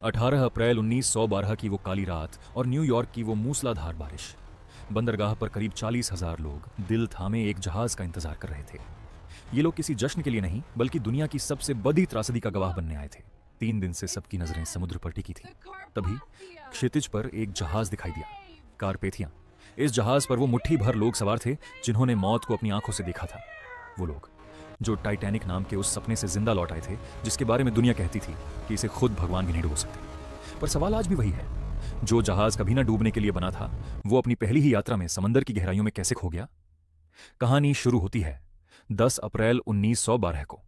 18 अप्रैल 1912 की वो काली रात और न्यूयॉर्क की वो मूसलाधार बारिश। बंदरगाह पर करीब 40,000 लोग दिल थामे एक जहाज का इंतजार कर रहे थे। ये लोग किसी जश्न के लिए नहीं बल्कि दुनिया की सबसे बड़ी त्रासदी का गवाह बनने आए थे। 3 दिन से सबकी नजरें समुद्र पर टिकी थी। तभी क्षितिज पर एक जहाज दिखाई दिया, कारपेथिया। इस जहाज पर वो मुट्ठी भर लोग सवार थे जिन्होंने मौत को अपनी आंखों से देखा था। वो लोग जो टाइटैनिक नाम के उस सपने से जिंदा लौट आए थे जिसके बारे में दुनिया कहती थी कि इसे खुद भगवान भी नहीं डुबो सकते। पर सवाल आज भी वही है, जो जहाज कभी ना डूबने के लिए बना था वो अपनी पहली ही यात्रा में समंदर की गहराइयों में कैसे खो गया। कहानी शुरू होती है 10 अप्रैल 1912 को।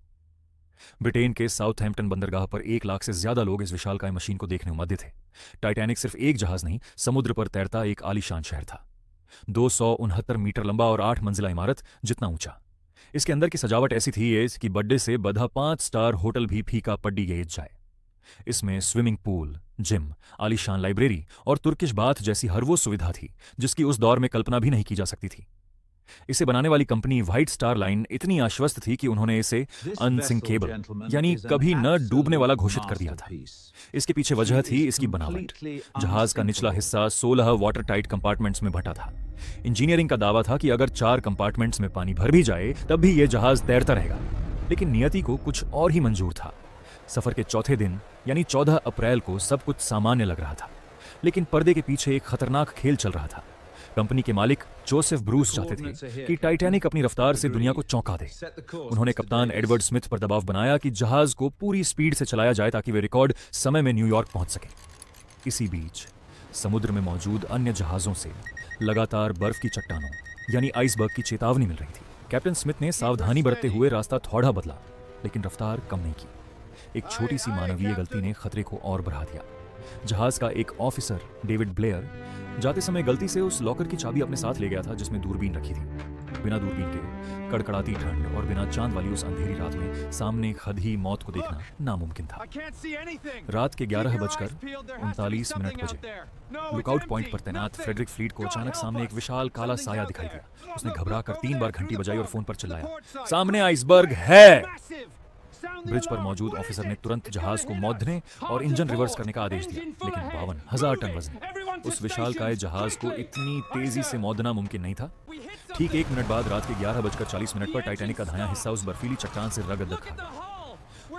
ब्रिटेन के साउथहैम्पटन बंदरगाह पर 1 लाख से ज्यादा लोग इस विशालकाय मशीन को देखने उमड़े थे। टाइटैनिक सिर्फ एक जहाज नहीं, समुद्र पर तैरता एक आलीशान शहर था। 269 मीटर लंबा और 8 मंजिला इमारत जितना ऊंचा। इसके अंदर की सजावट ऐसी थी कि बड्डे से बधा 5 स्टार होटल भी फीका पड्डी गए जाए। इसमें स्विमिंग पूल, जिम, आलीशान लाइब्रेरी और तुर्किश बाथ जैसी हर वो सुविधा थी जिसकी उस दौर में कल्पना भी नहीं की जा सकती थी। इसे बनाने वाली कंपनी व्हाइट स्टार लाइन इतनी आश्वस्त थी कि उन्होंने इसे अनसिंकेबल यानी कभी न डूबने वाला घोषित कर दिया था। इसके पीछे वजह थी इसकी बनावट। जहाज का निचला हिस्सा 16 वाटर टाइट कंपार्टमेंट्स में बंटा था। इंजीनियरिंग का दावा था कि अगर 4 कंपार्टमेंट्स में पानी भर भी जाए तब भी यह जहाज तैरता रहेगा। लेकिन नियति को कुछ और ही मंजूर था। सफर के चौथे दिन यानी 14 अप्रैल को सब कुछ सामान्य लग रहा था, लेकिन पर्दे के पीछे एक खतरनाक खेल चल रहा था। कंपनी के मालिक जोसेफ ब्रूस चाहते थे कि टाइटैनिक अपनी रफ्तार से दुनिया को चौंका दे। उन्होंने कप्तान एडवर्ड स्मिथ पर दबाव बनाया कि जहाज को पूरी स्पीड से चलाया जाए ताकि वे रिकॉर्ड समय में न्यूयॉर्क पहुंच सके। इसी बीच समुद्र में मौजूद अन्य जहाजों से लगातार बर्फ की चट्टानों यानी आइसबर्ग की चेतावनी मिल रही थी। कैप्टन स्मिथ ने सावधानी बरतते हुए रास्ता थोड़ा बदला, लेकिन रफ्तार कम नहीं की। एक छोटी सी मानवीय गलती ने खतरे को और बढ़ा दिया। जहाज का एक ऑफिसर डेविड ब्लेयर जाते समय गलती से उस लॉकर की चाबी अपने साथ ले गया था जिसमें दूरबीन रखी थी। बिना दूरबीन के कड़कड़ाती ठंड और बिना चांद वाली उस अंधेरी रात में सामने खदी मौत को देखना नामुमकिन था। रात के 11:39 बजे लुकआउट पॉइंट पर तैनात फ्रेडरिक फ्लीट को अचानक सामने एक विशाल काला साया दिखाई दिया। उसने घबराकर 3 बार घंटी बजाई और फोन पर चिल्लाया, सामने आइसबर्ग है। ब्रिज पर मौजूद ऑफिसर ने तुरंत जहाज को मौधने और इंजन रिवर्स करने का आदेश दिया, लेकिन 52,000 टन वजन उस विशालकाय जहाज को इतनी तेजी से मौदना मुमकिन नहीं था। ठीक 1 मिनट बाद रात के 11:40 पर टाइटैनिक का दायां हिस्सा उस बर्फीली चट्टान से रगड़ खा।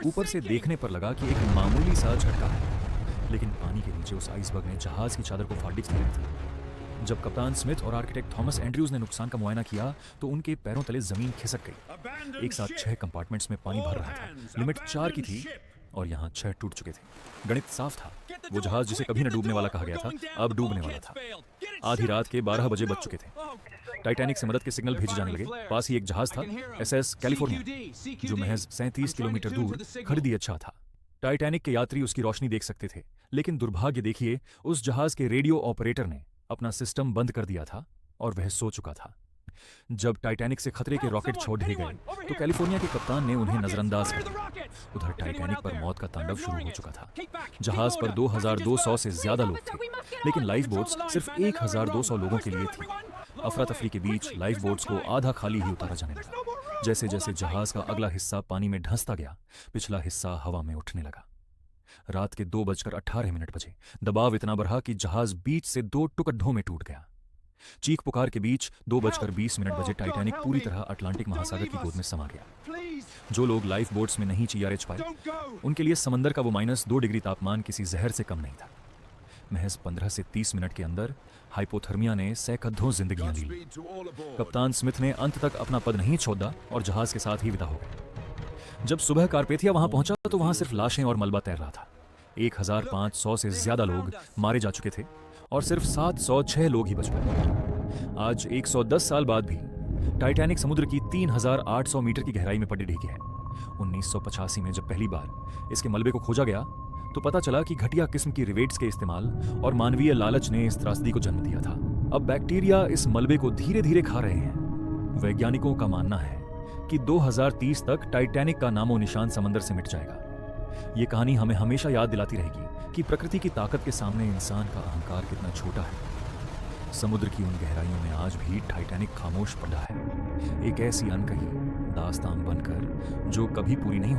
ऊपर से देखने पर लगा कि एक मामूली सा झटका है, लेकिन पानी के नीचे उस आइसबर्ग ने जहाज की चादर को फाड़ दिया था। जब कप्तान स्मिथ और आर्किटेक्ट थॉमस एंड्रयूज ने नुकसान का मुआयना किया तो उनके पैरों तले जमीन खिसक गई। एक साथ 6 कंपार्टमेंट्स में पानी भर रहा था। लिमिट 4 की थी और यहाँ 6 टूट चुके थे। गणित साफ था, वो जहाज जिसे कभी न डूबने वाला कहा गया था अब डूबने वाला था। आधी रात के 12 बजे बज चुके थे। टाइटैनिक से मदद के सिग्नल भेजे जाने लगे। पास ही एक जहाज था, SS कैलिफोर्निया, जो महज 37 किलोमीटर दूर खरीदी अच्छा था। टाइटैनिक के यात्री उसकी रोशनी देख सकते थे, लेकिन दुर्भाग्य देखिए उस जहाज के रेडियो ऑपरेटर ने अपना सिस्टम बंद कर दिया था और वह सो चुका था। जब टाइटैनिक से खतरे के रॉकेट छोड़ दिए गए तो कैलिफोर्निया के कप्तान ने उन्हें नजरअंदाज कर दिया। उधर टाइटैनिक पर मौत का तांडव शुरू हो चुका था। जहाज पर 2200 से ज्यादा लोग थे, लेकिन लाइफ बोट्स सिर्फ 1200 लोगों के लिए थी। अफरा तफरी के बीच लाइफ बोट्स को आधा खाली ही उतारा जाने लगा। जैसे जैसे जहाज का अगला हिस्सा पानी में धंसता गया, पिछला हिस्सा हवा में उठने लगा। रात के 2:18 बजे दबाव इतना बढ़ा कि जहाज बीच से 2 टुकड़ों में टूट गया। चीख पुकार के बीच 2:20 बजे टाइटैनिक पूरी तरह अटलांटिक महासागर की गोद में समा गया। जो लोग लाइफ बोट्स में नहीं चियारेच पाए, उनके लिए समंदर का वो -2 डिग्री तापमान किसी जहर से कम नहीं था। महज 15 से 30 मिनट के अंदर हाइपोथर्मिया ने सैकड़ों जिंदगियां ली। कप्तान स्मिथ ने अंत तक अपना पद नहीं छोड़ा और जहाज के साथ ही विदा हो गए। जब सुबह कारपेथिया वहां पहुंचा तो वहां सिर्फ लाशें और मलबा तैर रहा था। 1500 से ज्यादा लोग मारे जा चुके थे और सिर्फ 706 लोग ही बच पाए। आज 110 साल बाद भी टाइटैनिक समुद्र की 3800 मीटर की गहराई में पड़ी ढीकी है। 1985 में जब पहली बार इसके मलबे को खोजा गया तो पता चला कि घटिया किस्म की रिवेट्स के इस्तेमाल और मानवीय लालच ने इस त्रासदी को जन्म दिया था। अब बैक्टीरिया इस मलबे को धीरे धीरे खा रहे हैं। वैज्ञानिकों का मानना है कि 2030 तक टाइटैनिक का नामो निशान समंदर से मिट जाएगा। ये कहानी हमें हमेशा याद दिलाती रहेगी कि प्रकृति की ताकत के सामने इंसान का अहंकार कितना छोटा है। समुद्र की उन गहराइयों में आज भी टाइटैनिक खामोश पड़ा है, एक ऐसी अनकही दास्तान बनकर जो कभी पूरी नहीं